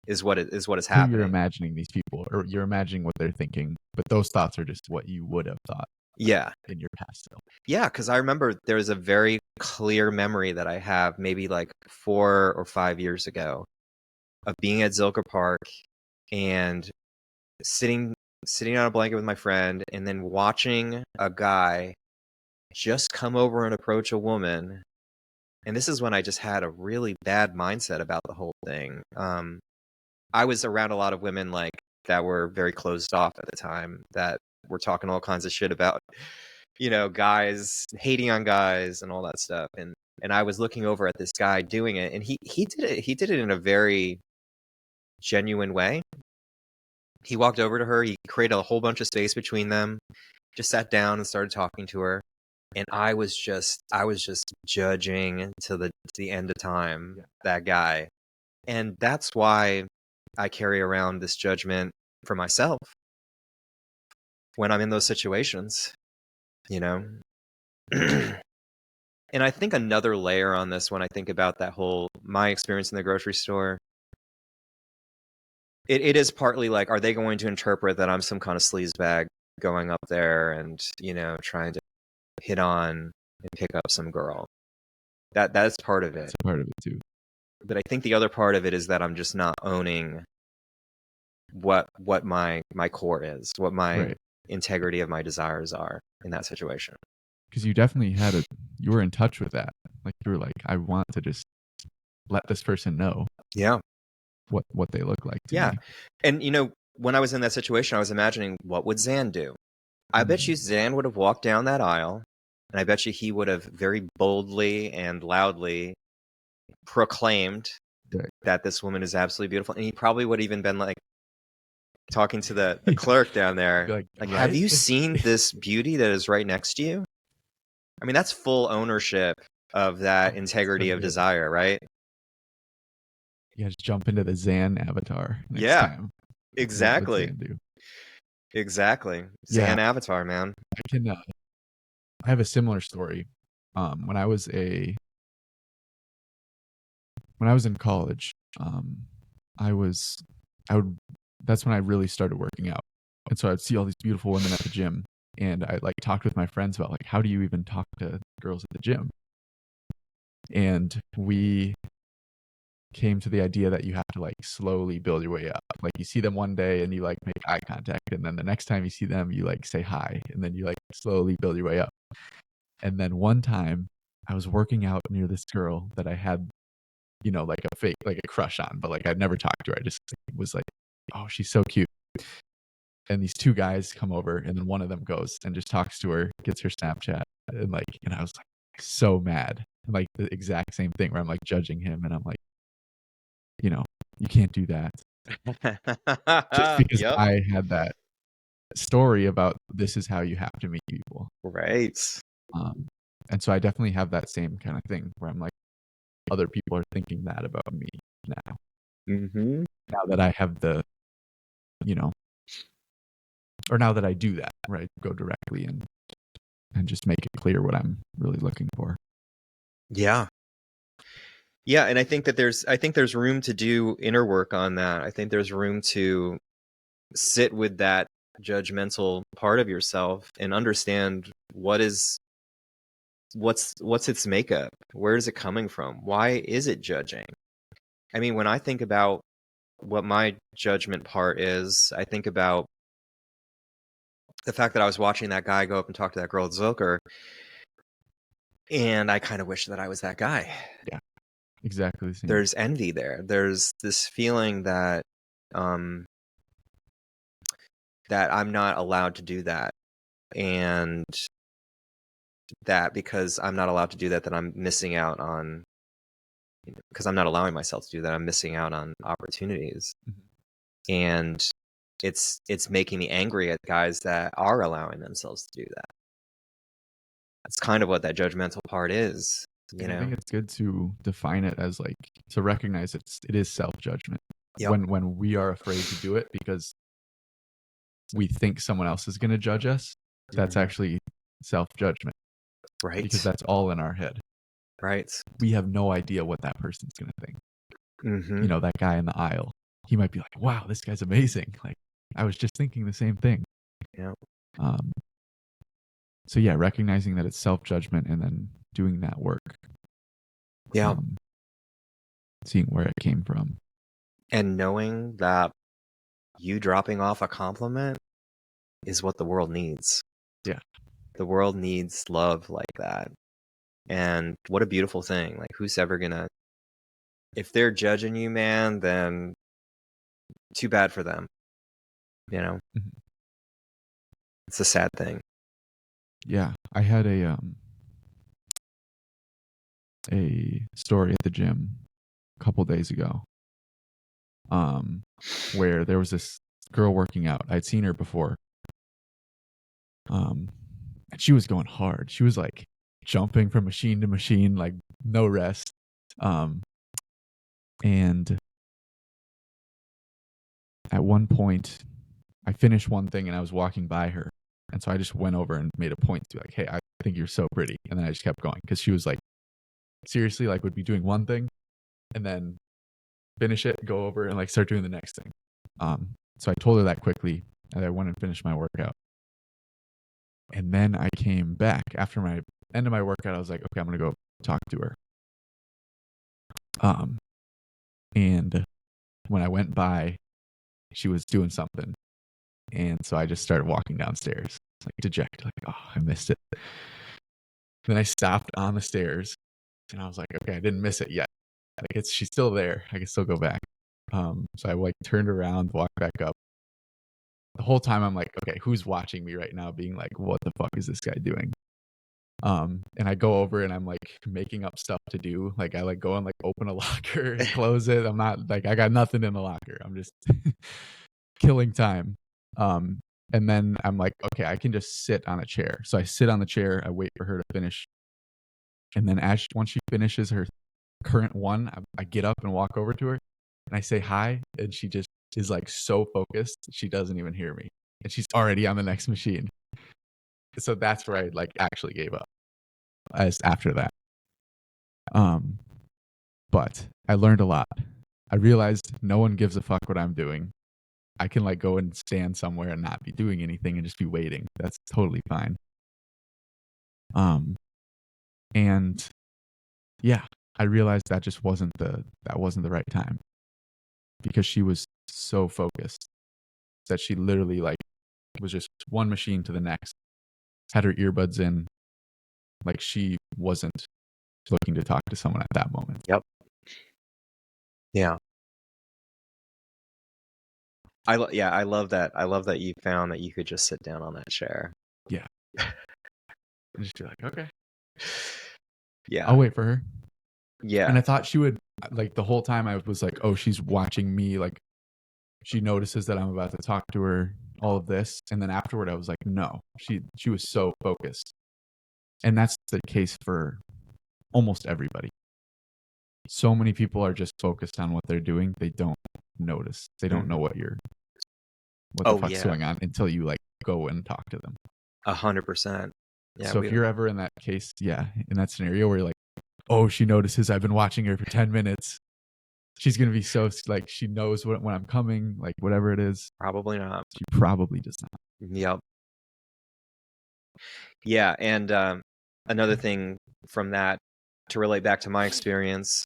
is what is happening. You're imagining these people, or you're imagining what they're thinking, but those thoughts are just what you would have thought. Yeah. In your past self. Yeah, because I remember there's a very clear memory that I have, maybe like 4 or 5 years ago, of being at Zilker Park and sitting on a blanket with my friend, and then watching a guy just come over and approach a woman. And this is when I just had a really bad mindset about the whole thing. I was around a lot of women like that were very closed off at the time, that were talking all kinds of shit about, you know, guys, hating on guys and all that stuff. And I was looking over at this guy doing it, and he did it in a very genuine way. He walked over to her, he created a whole bunch of space between them, just sat down and started talking to her. And I was just judging to the end of time, that guy. And that's why I carry around this judgment for myself when I'm in those situations, you know? And I think another layer on this, when I think about that whole, my experience in the grocery store, it is partly like, are they going to interpret that I'm some kind of sleazebag going up there and, you know, trying to hit on and pick up some girl? That's part of it. That's part of it too. But I think the other part of it is that I'm just not owning what my core is, what my integrity of my desires are in that situation. Because you definitely you were in touch with that. Like, you were like, I want to just let this person know. Yeah. What they look like to me. And, you know, when I was in that situation, I was imagining, what would Zan do? I bet you Zan would have walked down that aisle And I bet you he would have very boldly and loudly proclaimed Right. that this woman is absolutely beautiful. And he probably would have even been like talking to the clerk down there. Be like, Have right? you seen this beauty that is right next to you? I mean, that's full ownership of that Oh, integrity so of good. desire, right? Yeah, just jump into the Zan avatar next Yeah, time. exactly. What Zan do? Exactly. Yeah. Zan avatar, man. I can. I have a similar story. When I was in college, I would. That's when I really started working out, and so I'd see all these beautiful women at the gym, and I like talked with my friends about like how do you even talk to girls at the gym, and we came to the idea that you have to like slowly build your way up. Like you see them one day and you like make eye contact, and then the next time you see them you like say hi, and then you like slowly build your way up. And then one time I was working out near this girl that I had, like a crush on, but like I'd never talked to her. I just was like, oh, she's so cute. And these two guys come over, and then one of them goes and just talks to her, gets her Snapchat, and I was like so mad. And like the exact same thing where I'm like judging him, and I'm like, you can't do that. Just because Yep. I had that story about this is how you have to meet people. Right. And so I definitely have that same kind of thing where I'm like, other people are thinking that about me now. Mm-hmm. Now that I have or now that I do that, right? Go directly and just make it clear what I'm really looking for. Yeah. Yeah, and I think there's room to do inner work on that. I think there's room to sit with that judgmental part of yourself and understand what's its makeup. Where is it coming from? Why is it judging? I mean, when I think about what my judgment part is, I think about the fact that I was watching that guy go up and talk to that girl at Zilker, and I kind of wish that I was that guy. Yeah, exactly the same. There's envy there. There's this feeling that that I'm not allowed to do that, and that because I'm not allowed to do that, that I'm missing out on. Because I'm not allowing myself to do that, I'm missing out on opportunities, and it's making me angry at guys that are allowing themselves to do that. That's kind of what that judgmental part is. And I think it's good to define it as like to recognize it is self-judgment. Yep. When we are afraid to do it because we think someone else is going to judge us, that's actually self-judgment. Right. Because that's all in our head. Right. We have no idea what that person's going to think. Mm-hmm. That guy in the aisle, he might be like, wow, this guy's amazing. Like, I was just thinking the same thing. Yeah. So yeah, recognizing that it's self-judgment and then doing that work. Yeah. Seeing where it came from. And knowing that you dropping off a compliment is what the world needs. Yeah. The world needs love like that. And what a beautiful thing. Like, who's ever gonna, if they're judging you, man, then too bad for them. Mm-hmm. It's a sad thing. Yeah. I had a story at the gym a couple days ago where there was this girl working out. I'd seen her before. And she was going hard. She was like jumping from machine to machine, like no rest. And at one point I finished one thing and I was walking by her. And so I just went over and made a point to be like, hey, I think you're so pretty. And then I just kept going because she was like, seriously, like would be doing one thing and then finish it, go over and like start doing the next thing. So I told her that quickly and I went and finished my workout. And then I came back after my end of my workout. I was like, okay, I'm going to go talk to her. And when I went by, she was doing something. And so I just started walking downstairs, like dejected, like, oh, I missed it. Then I stopped on the stairs and I was like, okay, I didn't miss it yet. Like she's still there. I can still go back. So I like turned around, walked back up. The whole time I'm like, okay, who's watching me right now being like, what the fuck is this guy doing? And I go over and I'm like making up stuff to do. Like I like go and like open a locker and close it. I'm not like I got nothing in the locker. I'm just killing time. And then I'm like, okay, I can just sit on a chair. So I sit on the chair. I wait for her to finish. And then once she finishes her current one, I get up and walk over to her and I say hi. And she just is like so focused. She doesn't even hear me. And she's already on the next machine. So that's where I like actually gave up as after that. But I learned a lot. I realized no one gives a fuck what I'm doing. I can like go and stand somewhere and not be doing anything and just be waiting. That's totally fine. And yeah, I realized that just wasn't the right time because she was so focused that she literally like was just one machine to the next, had her earbuds in, like she wasn't looking to talk to someone at that moment. Yep. Yeah. I love that. I love that you found that you could just sit down on that chair. Yeah. And just be like, okay. Yeah. I'll wait for her. Yeah. And I thought she would, like the whole time I was like, oh, she's watching me. Like she notices that I'm about to talk to her, all of this. And then afterward, I was like, no, she was so focused. And that's the case for almost everybody. So many people are just focused on what they're doing. They don't notice. They don't know what the fuck's going on until you like go and talk to them. 100%. Yeah. So if you're ever in that case, in that scenario where you're like, oh, she notices I've been watching her for 10 minutes. She's going to be so like, she knows when I'm coming, like whatever it is. Probably not. She probably does not. Yep. Yeah. And another thing from that to relate back to my experience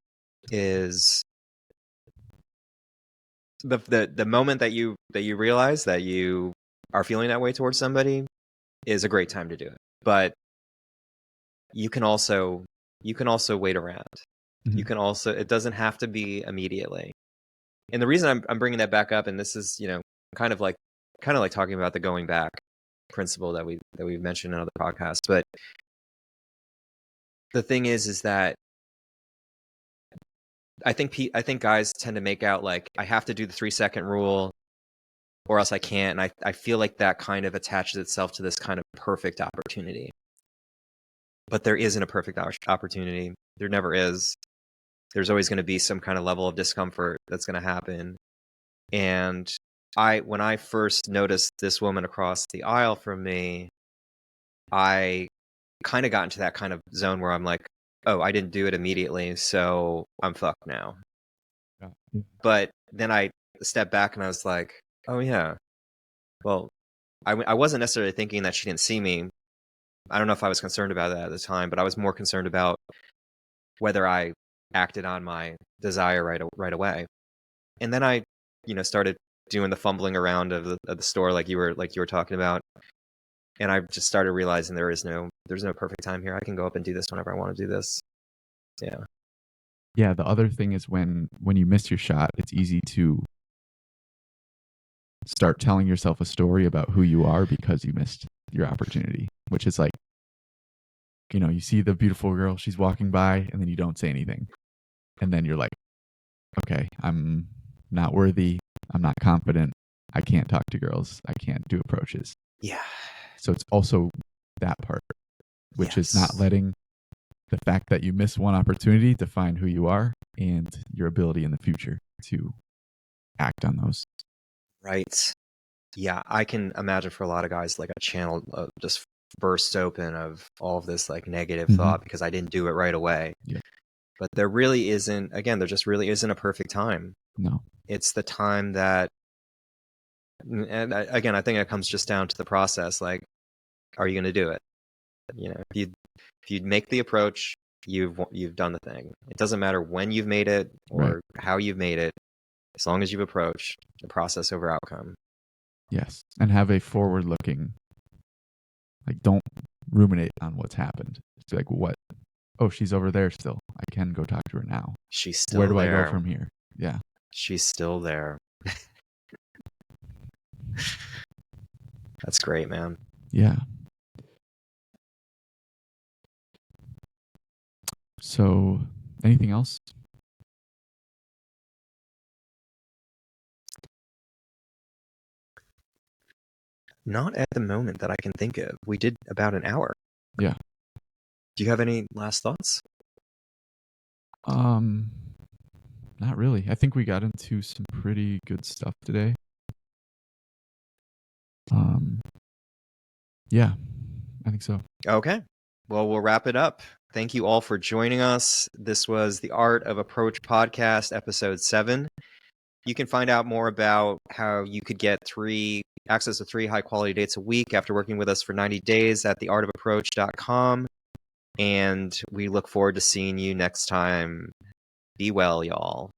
is the moment that you realize that you are feeling that way towards somebody is a great time to do it. But you can also wait around. Mm-hmm. You can also, it doesn't have to be immediately. And the reason I'm bringing that back up, and this is, kind of like talking about the going back principle that we've mentioned in other podcasts. But the thing is that I think guys tend to make out like I have to do the 3-second rule or else I can't. And I feel like that kind of attaches itself to this kind of perfect opportunity. But there isn't a perfect opportunity. There never is. There's always going to be some kind of level of discomfort that's going to happen. And when I first noticed this woman across the aisle from me, I kind of got into that kind of zone where I'm like, oh, I didn't do it immediately, so I'm fucked now. Yeah. But then I stepped back and I was like, oh yeah, well, I wasn't necessarily thinking that she didn't see me. I don't know if I was concerned about that at the time, but I was more concerned about whether I acted on my desire right away. And then I, started doing the fumbling around of the store like you were talking about. And I just started realizing there's no perfect time here. I can go up and do this whenever I want to do this. Yeah. Yeah. The other thing is when you miss your shot, it's easy to start telling yourself a story about who you are because you missed your opportunity, which is like, you see the beautiful girl, she's walking by, and then you don't say anything. And then you're like, okay, I'm not worthy. I'm not confident. I can't talk to girls. I can't do approaches. Yeah. So it's also that part, which is not letting the fact that you miss one opportunity define who you are and your ability in the future to act on those. Right. Yeah. I can imagine for a lot of guys, like a channel just bursts open of all of this like negative thought because I didn't do it right away. Yep. But there just really isn't a perfect time. No. It's the time that, and again, I think it comes just down to the process. Like, are you going to do it? If you make the approach, you've done the thing. It doesn't matter when you've made it or how you've made it, as long as you've approached the process over outcome. Yes. And have a forward looking, like, don't ruminate on what's happened. It's like, what? Oh, she's over there still. I can go talk to her now. She's still there. Where do there. I go from here? Yeah. She's still there. That's great, man. Yeah. So, anything else? Not at the moment that I can think of. We did about an hour. Yeah. Do you have any last thoughts? Not really. I think we got into some pretty good stuff today. Yeah, I think so. Okay. Well, we'll wrap it up. Thank you all for joining us. This was the Art of Approach podcast, episode 7. You can find out more about how you could get access to 3 high-quality dates a week after working with us for 90 days at theartofapproach.com. And we look forward to seeing you next time. Be well, y'all.